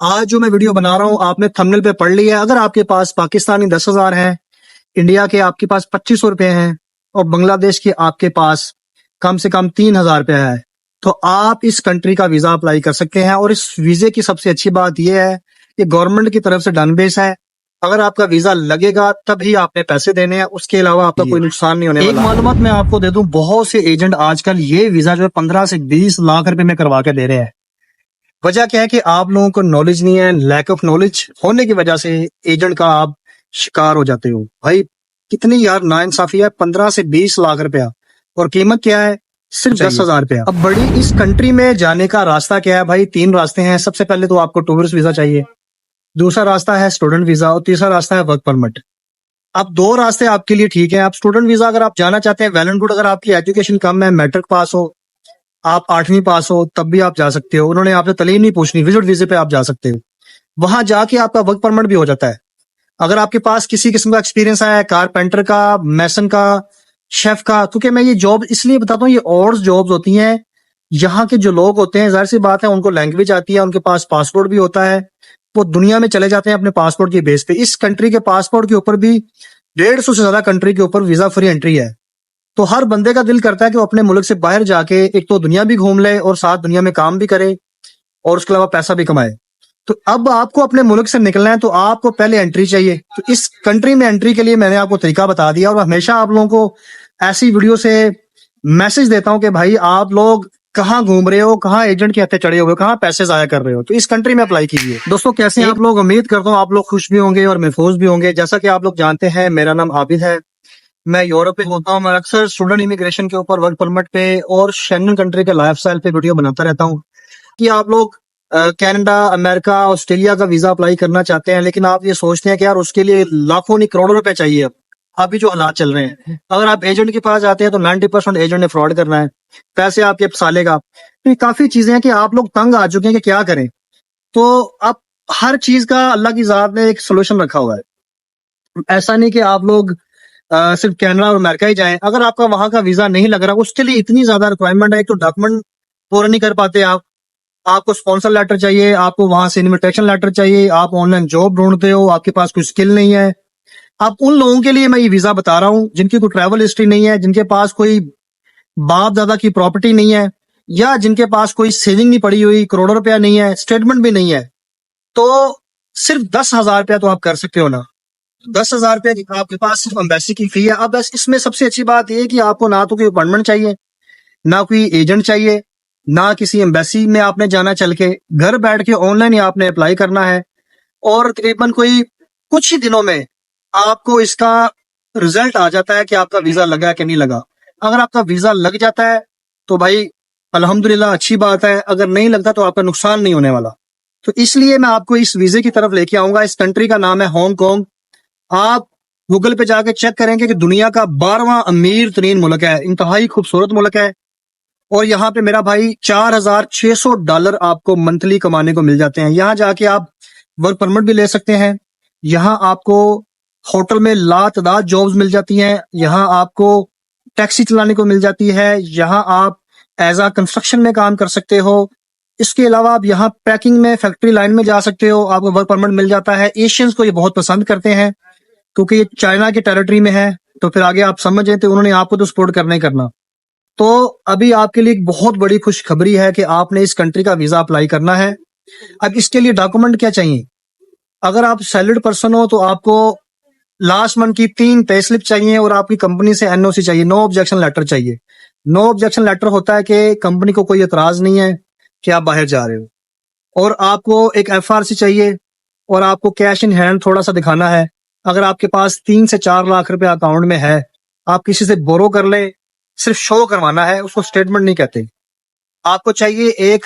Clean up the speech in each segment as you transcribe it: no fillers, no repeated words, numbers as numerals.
आज जो मैं वीडियो बना रहा हूँ आपने थंबनेल पे पढ़ लिया है। अगर आपके पास पाकिस्तानी 10,000 है, इंडिया के आपके पास 2500 रुपए हैं और बांग्लादेश के आपके पास कम से कम 3,000 रुपया है, तो आप इस कंट्री का वीजा अप्लाई कर सकते हैं। और इस वीजे की सबसे अच्छी बात यह है कि गवर्नमेंट की तरफ से डन बेस है। अगर आपका वीजा लगेगा तभी आपने पैसे देने हैं, उसके अलावा आपका कोई नुकसान नहीं होने वाला। एक मालूमात मैं आपको दे दूं, बहुत से एजेंट आजकल ये वीजा जो है 15 से 20 लाख रुपए में करवा के दे रहे हैं। वजह क्या है कि आप लोगों को नॉलेज नहीं है, लैक ऑफ नॉलेज होने की वजह से एजेंट का आप शिकार हो जाते हो। भाई कितनी यार नाइंसाफी है, 15 से 20 लाख रुपया और कीमत क्या है, सिर्फ 10,000 रुपया। अब बड़ी इस कंट्री में जाने का रास्ता क्या है भाई? 3 रास्ते हैं। सबसे पहले तो आपको टूरिस्ट वीजा चाहिए, दूसरा रास्ता है स्टूडेंट वीजा और तीसरा रास्ता है वर्क परमिट। अब 2 रास्ते आपके लिए ठीक है। आप स्टूडेंट वीजा अगर आप जाना चाहते हैं, वेल एंड गुड। अगर आपकी एजुकेशन कम है, मैट्रिक पास हो, आप 8वीं पास हो, तब भी आप जा सकते हो। उन्होंने आपसे तलीम नहीं पूछनी, विजिट वीजे पे आप जा सकते हो। वहां जाके आपका वर्क परमिट भी हो जाता है। अगर आपके पास किसी किस्म का एक्सपीरियंस है, कारपेंटर का, मैसन का, शेफ का, क्योंकि मैं ये जॉब इसलिए बताता हूँ, ये और जॉब्स होती हैं। यहाँ के जो लोग होते हैं, जाहिर सी बात है, उनको लैंग्वेज आती है, उनके पास पासपोर्ट भी होता है, वो दुनिया में चले जाते हैं अपने पासपोर्ट की बेस पे। इस कंट्री के पासपोर्ट के ऊपर भी 150 से ज्यादा कंट्री के ऊपर वीजा फ्री एंट्री है। तो हर बंदे का दिल करता है कि वो अपने मुल्क से बाहर जाके एक तो दुनिया भी घूम ले और साथ दुनिया में काम भी करे और उसके अलावा पैसा भी कमाए। तो अब आपको अपने मुल्क से निकलना है तो आपको पहले एंट्री चाहिए। तो इस कंट्री में एंट्री के लिए मैंने आपको तरीका बता दिया और हमेशा आप लोगों को ऐसी वीडियो से मैसेज देता हूं कि भाई आप लोग कहाँ घूम रहे हो, कहाँ एजेंट के हत्थे चढ़े हुए हो, कहाँ पैसे जाया कर रहे हो, तो इस कंट्री में अप्लाई कीजिए। दोस्तों कैसे हैं आप लोग? उम्मीद करता हूँ आप लोग खुश भी होंगे और महफूज भी होंगे। जैसा कि आप लोग जानते हैं, मेरा नाम आबिद है, मैं यूरोप में होता हूँ। मैं अक्सर स्टूडेंट इमिग्रेशन के ऊपर, वर्क परमिट पे और शेंगन कंट्री के लाइफस्टाइल पे वीडियो बनाता रहता हूँ कि आप लोग कनाडा, अमेरिका, ऑस्ट्रेलिया का वीजा अप्लाई करना चाहते हैं, लेकिन आप ये सोचते हैं कि यार उसके लिए लाखों नहीं करोड़ों रुपए चाहिए। अब अभी जो हालात चल रहे हैं, अगर आप एजेंट के पास जाते हैं तो 90% एजेंट ने फ्रॉड करना है, पैसे आपके फंसालेगा। तो ये काफी चीजें हैं कि आप लोग तंग आ चुके हैं कि क्या करें। तो अब हर चीज का अल्लाह की जात ने एक सोल्यूशन रखा हुआ है। ऐसा नहीं कि आप लोग सिर्फ कनाडा और अमेरिका ही जाएं। अगर आपका वहां का वीजा नहीं लग रहा, उसके लिए इतनी ज्यादा रिक्वायरमेंट है। एक तो डॉक्यूमेंट पूरा नहीं कर पाते आप, आपको स्पॉन्सर लेटर चाहिए, आपको वहां से इन्विटेशन लेटर चाहिए, आप ऑनलाइन जॉब ढूंढते हो, आपके पास कोई स्किल नहीं है। अब उन लोगों के लिए मैं ये वीजा बता रहा हूँ जिनकी कोई ट्रैवल हिस्ट्री नहीं है, जिनके पास कोई बाप दादा की प्रॉपर्टी नहीं है, या जिनके पास कोई सेविंग नहीं पड़ी हुई, करोड़ों रुपया नहीं है, स्टेटमेंट भी नहीं है। तो सिर्फ 10,000 रुपया तो आप कर सकते हो ना। 10,000 रुपया की आपके पास सिर्फ एम्बेसी की फी है। अब बस इसमें सबसे अच्छी बात यह है कि आपको ना तो कोई अपॉइंटमेंट चाहिए, ना कोई एजेंट चाहिए, ना किसी एम्बेसी में आपने जाना, चल के घर बैठ के ऑनलाइन ही आपने अप्लाई करना है और तकरीबन कोई कुछ ही दिनों में आपको इसका रिजल्ट आ जाता है कि आपका वीजा लगा है कि नहीं लगा। अगर आपका वीजा लग जाता है तो भाई अल्हम्दुलिल्लाह, अच्छी बात है। अगर नहीं लगता तो आपका नुकसान नहीं होने वाला। तो इसलिए मैं आपको इस वीजे की तरफ लेके आऊंगा। इस कंट्री का नाम है हांगकांग। आप गूगल पे जाके चेक करेंगे कि दुनिया का 12वां अमीर तरीन मुल्क है, इंतहाई खूबसूरत मुल्क है। और यहाँ पे मेरा भाई $4,600 आपको मंथली कमाने को मिल जाते हैं। यहाँ जाके आप वर्क परमिट भी ले सकते हैं। यहाँ आपको होटल में लातादाद जॉब्स मिल जाती हैं। यहाँ आपको टैक्सी चलाने को मिल जाती है। यहाँ आप एज आ कंस्ट्रक्शन में काम कर सकते हो। इसके अलावा आप यहाँ पैकिंग में, फैक्ट्री लाइन में जा सकते हो, आपको वर्क परमिट मिल जाता है। एशियंस को ये बहुत पसंद करते हैं क्योंकि ये चाइना के टेरिटरी में है। तो फिर आगे आप समझें तो उन्होंने आपको तो सपोर्ट करना ही करना। तो अभी आपके लिए एक बहुत बड़ी खुशखबरी है कि आपने इस कंट्री का वीजा अप्लाई करना है। अब इसके लिए डॉक्यूमेंट क्या चाहिए? अगर आप सैलरीड पर्सन हो तो आपको लास्ट मंथ की 3 पे स्लिप चाहिए और आपकी कंपनी से एनओसी चाहिए, नो ऑब्जेक्शन लेटर चाहिए। नो ऑब्जेक्शन लेटर होता है कि कंपनी को कोई एतराज नहीं है कि आप बाहर जा रहे हो। और आपको एक एफआरसी चाहिए और आपको कैश इन हैंड थोड़ा सा दिखाना है। अगर आपके पास 3 से 4 लाख रुपए अकाउंट में है, आप किसी से बोरो कर ले, सिर्फ शो करवाना है, उसको स्टेटमेंट नहीं कहते। आपको चाहिए एक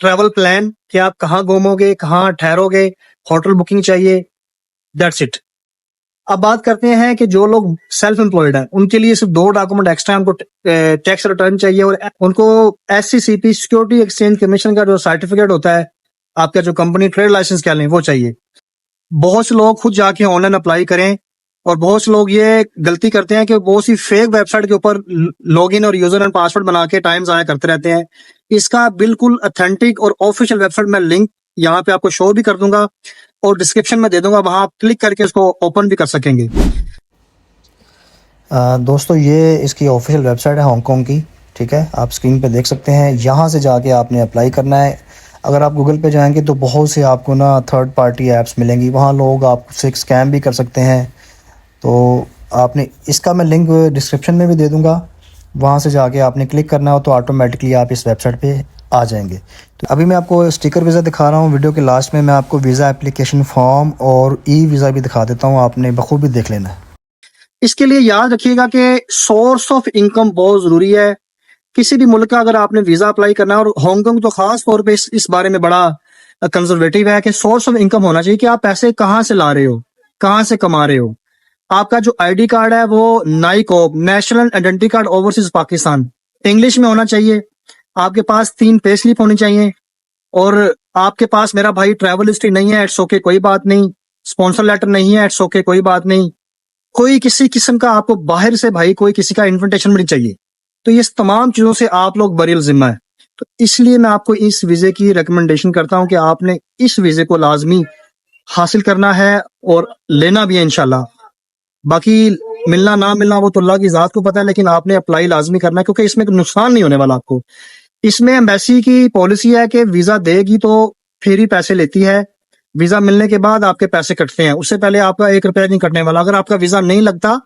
ट्रैवल प्लान कि आप कहाँ घूमोगे, कहाँ ठहरोगे, होटल बुकिंग चाहिए, दैट्स इट। अब बात करते हैं कि जो लोग सेल्फ एम्प्लॉयड हैं उनके लिए सिर्फ 2 डॉक्यूमेंट एक्स्ट्रा, उनको टैक्स रिटर्न चाहिए और उनको SCCP सिक्योरिटी एक्सचेंज कमीशन का जो सर्टिफिकेट होता है, आपका जो कंपनी ट्रेड लाइसेंस कह लें, वो चाहिए। बहुत से लोग खुद जाके ऑनलाइन अप्लाई करें और बहुत से लोग ये गलती करते हैं कि बहुत सी फेक वेबसाइट के ऊपर लॉगिन और यूजर एंड पासवर्ड बना के टाइम जाया करते रहते हैं। इसका बिल्कुल ऑथेंटिक और ऑफिशियल वेबसाइट मैं लिंक यहाँ पे आपको शो भी कर दूंगा और डिस्क्रिप्शन में दे दूंगा, वहां आप क्लिक करके इसको ओपन भी कर सकेंगे। दोस्तों ये इसकी ऑफिशियल वेबसाइट है हांगकांग की, ठीक है, आप स्क्रीन पे देख सकते हैं। यहाँ से जाके आपने अप्लाई करना है। अगर आप गूगल पे जाएंगे तो बहुत से आपको ना थर्ड पार्टी ऐप्स मिलेंगी, वहाँ लोग आपसे स्कैम भी कर सकते हैं। तो आपने इसका मैं लिंक डिस्क्रिप्शन में भी दे दूंगा, वहाँ से जाके आपने क्लिक करना हो तो ऑटोमेटिकली आप इस वेबसाइट पे आ जाएंगे। तो अभी मैं आपको स्टिकर वीज़ा दिखा रहा हूँ, वीडियो के लास्ट में मैं आपको वीज़ा एप्लीकेशन फॉर्म और ई वीज़ा भी दिखा देता हूँ, आपने बखूबी देख लेना है। इसके लिए याद रखिएगा कि सोर्स ऑफ इनकम बहुत जरूरी है। किसी भी मुल्क का अगर आपने वीजा अप्लाई करना है, और हांगकांग तो खास तौर पे इस बारे में बड़ा कंजर्वेटिव है कि सोर्स ऑफ इनकम होना चाहिए कि आप पैसे कहाँ से ला रहे हो, कहाँ से कमा रहे हो। आपका जो आईडी कार्ड है वो NICOP, national identity card overseas Pakistan, English में होना चाहिए। आपके पास 3 पे स्लिप होनी चाहिए। और आपके पास मेरा भाई ट्रैवल हिस्ट्री नहीं है, इट्स ओके, कोई बात नहीं। स्पॉन्सर लेटर नहीं है, इट्स ओके, कोई बात नहीं। कोई किसी किस्म का आपको बाहर से भाई कोई किसी का इन्विटेशन भी नहीं चाहिए। तो ये तमाम चीजों से आप लोग बरील जिम्मा है। तो इसलिए मैं आपको इस वीजे की रिकमेंडेशन करता हूं कि आपने इस वीजे को लाजमी हासिल करना है और लेना भी है इंशाल्लाह। बाकी मिलना ना मिलना वो तो अल्लाह की जात को पता है, लेकिन आपने अप्लाई लाजमी करना है क्योंकि इसमें कोई नुकसान नहीं होने वाला आपको। इसमें एम्बेसी की पॉलिसी है कि वीजा देगी तो फिर ही पैसे लेती है। वीजा मिलने के बाद आपके पैसे कटते हैं, उससे पहले आपका 1 रुपया नहीं कटने वाला। अगर आपका वीजा नहीं लगता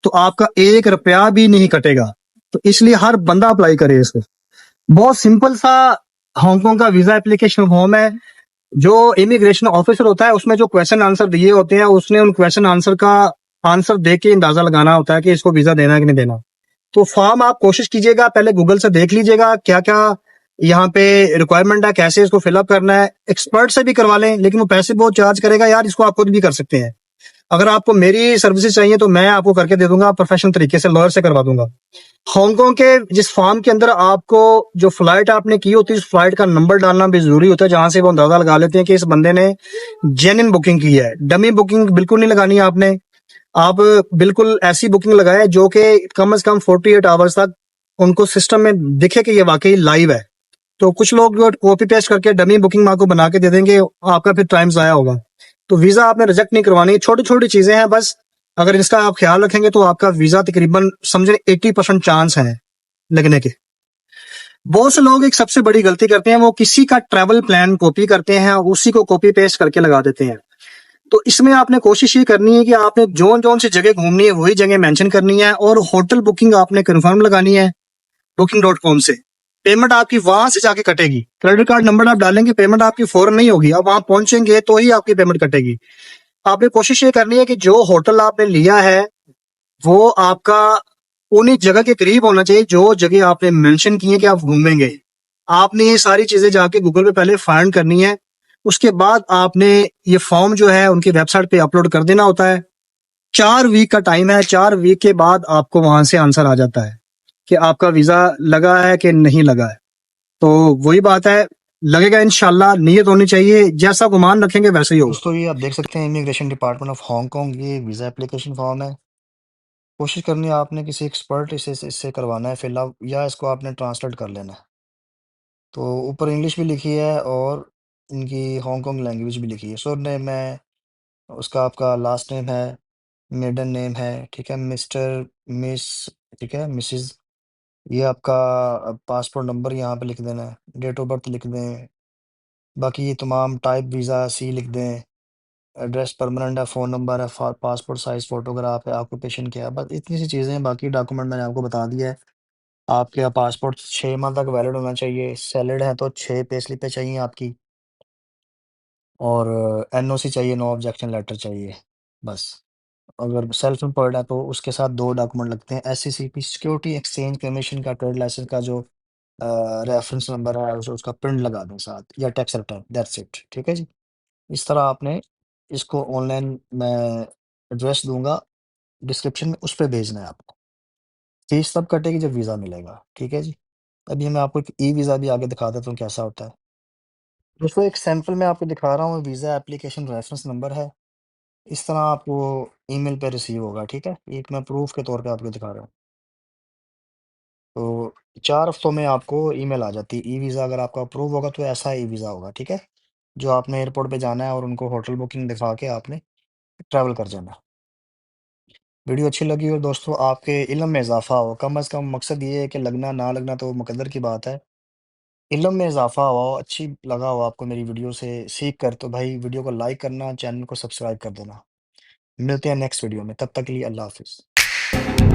तो आपका 1 रुपया भी नहीं कटेगा। तो इसलिए हर बंदा अप्लाई करे इसको। बहुत सिंपल सा हांगकांग का वीजा एप्लीकेशन फॉर्म है। जो इमिग्रेशन ऑफिसर होता है उसमें जो क्वेश्चन आंसर दिए होते हैं, उसने उन क्वेश्चन आंसर का आंसर देख के अंदाजा लगाना होता है कि इसको वीजा देना है कि नहीं देना। तो फॉर्म आप कोशिश कीजिएगा, पहले गूगल से देख लीजिएगा क्या क्या यहाँ पे रिक्वायरमेंट है, कैसे इसको फिलअप करना है। एक्सपर्ट से भी करवा लें, लेकिन वो पैसे बहुत चार्ज करेगा यार, इसको आप खुद भी कर सकते हैं। अगर आपको मेरी सर्विसेज चाहिए तो मैं आपको करके दे दूंगा, प्रोफेशनल तरीके से लॉयर से करवा दूंगा। हांगकांग के जिस फॉर्म के अंदर आपको जो फ्लाइट आपने की होती है, उस फ्लाइट का नंबर डालना भी जरूरी होता है, जहां से वो अंदाजा लगा लेते हैं कि इस बंदे ने जेन्युइन बुकिंग की है। डमी बुकिंग बिल्कुल नहीं लगानी है आपने। आप बिल्कुल ऐसी बुकिंग लगाए जो कि कम से कम 48 आवर्स तक उनको सिस्टम में दिखे कि ये वाकई लाइव है। तो कुछ लोग जो कॉपी पेस्ट करके डमी बुकिंग आपको बना के दे देंगे, आपका फिर टाइम जाया होगा। तो वीजा आपने रिजेक्ट नहीं करवानी। छोटी छोटी चीजें हैं बस, अगर इसका आप ख्याल रखेंगे तो आपका वीजा तकरीबन समझे 80% चांस है लगने के। बहुत से लोग एक सबसे बड़ी गलती करते हैं, वो किसी का ट्रैवल प्लान कॉपी करते हैं और उसी को कॉपी पेस्ट करके लगा देते हैं। तो इसमें आपने कोशिश ये करनी है कि आपने जोन जोन सी जगह घूमनी है वही जगह मेंशन करनी है, और होटल बुकिंग आपने कंफर्म लगानी है booking.com से। पेमेंट आपकी वहां से जाके कटेगी। क्रेडिट कार्ड नंबर आप डालेंगे, पेमेंट आपकी फौरन नहीं होगी, अब वहां पहुंचेंगे तो ही आपकी पेमेंट कटेगी। आपने कोशिश ये करनी है कि जो होटल आपने लिया है वो आपका उन्हीं जगह के करीब होना चाहिए जो जगह आपने मेंशन की है कि आप घूमेंगे। आपने ये सारी चीजें जाके गूगल पे पहले फाइंड करनी है। उसके बाद आपने ये फॉर्म जो है उनकी वेबसाइट पे अपलोड कर देना होता है। 4 वीक का टाइम है, 4 वीक के बाद आपको वहां से आंसर आ जाता है कि आपका वीजा लगा है कि नहीं लगा है। तो वही बात है, लगेगा इंशाल्लाह, नीयत होनी चाहिए, जैसा गुमान रखेंगे वैसे ही होगा। दोस्तों ये आप देख सकते हैं इमिग्रेशन डिपार्टमेंट ऑफ हांगकांग, ये वीज़ा एप्लीकेशन फॉर्म है। कोशिश करनी है आपने किसी एक्सपर्ट इससे करवाना है फिलअप, या इसको आपने ट्रांसलेट कर लेना है। तो ऊपर इंग्लिश भी लिखी है और इनकी हांगकांग लैंग्वेज भी लिखी है। सर नेम है, उसका आपका लास्ट नेम है, मेडन नेम है, ठीक है, मिस्टर, मिस, ठीक है, मिसिज। ये आपका पासपोर्ट नंबर यहाँ पे लिख देना है, डेट ऑफ बर्थ लिख दें। बाकी ये तमाम टाइप वीज़ा सी लिख दें, एड्रेस परमानेंट है, फ़ोन नंबर है, पासपोर्ट साइज़ फ़ोटोग्राफ है, ऑक्यूपेशन क्या है, बस इतनी सी चीज़ें हैं। बाकी डॉक्यूमेंट मैंने आपको बता दिया है। आपके पासपोर्ट 6 माह तक वैलिड होना चाहिए, सैलिड है तो 6 पे स्लिपें चाहिए आपकी, और एनओसी चाहिए, नो ऑब्जेक्शन लेटर चाहिए, बस। अगर सेल्फ एम्प्लॉयड है तो उसके साथ 2 डॉक्यूमेंट लगते हैं, एससीसीपी सिक्योरिटी एक्सचेंज कमीशन का ट्रेड लाइसेंस का जो रेफरेंस नंबर है उसका प्रिंट लगा दें साथ, या टैक्स रिटर्न, दैट्स इट, ठीक है जी। इस तरह आपने इसको ऑनलाइन, मैं एड्रेस दूँगा डिस्क्रिप्शन में, उस पे भेजना है आपको। फीस तब कटेगी जब वीज़ा मिलेगा, ठीक है जी। अभी मैं आपको एक ई-वीज़ा भी आगे दिखा देता हूँ कैसा होता है। दोस्तों एक सैंपल मैं आपको दिखा रहा हूँ, वीज़ा एप्लीकेशन रेफरेंस नंबर है। इस तरह आपको ईमेल पे रिसीव होगा, ठीक है। एक मैं प्रूफ़ के तौर पे आपको दिखा रहा हूँ। तो 4 हफ्तों में आपको ईमेल आ जाती है। ई-वीज़ा अगर आपका अप्रूव होगा तो ऐसा ई-वीज़ा होगा, ठीक है। जो आपने एयरपोर्ट पे जाना है और उनको होटल बुकिंग दिखा के आपने ट्रैवल कर जाना। वीडियो अच्छी लगी और दोस्तों आपके इल्म में इजाफा हो, कम अज़ कम मकसद ये है कि लगना ना लगना तो मुकद्दर की बात है। इल्म में इजाफा हुआ हो, अच्छी लगा हो आपको मेरी वीडियो से सीख कर, तो भाई वीडियो को लाइक करना, चैनल को सब्सक्राइब कर देना। मिलते हैं नेक्स्ट वीडियो में, तब तक के लिए अल्लाह हाफ़िज़।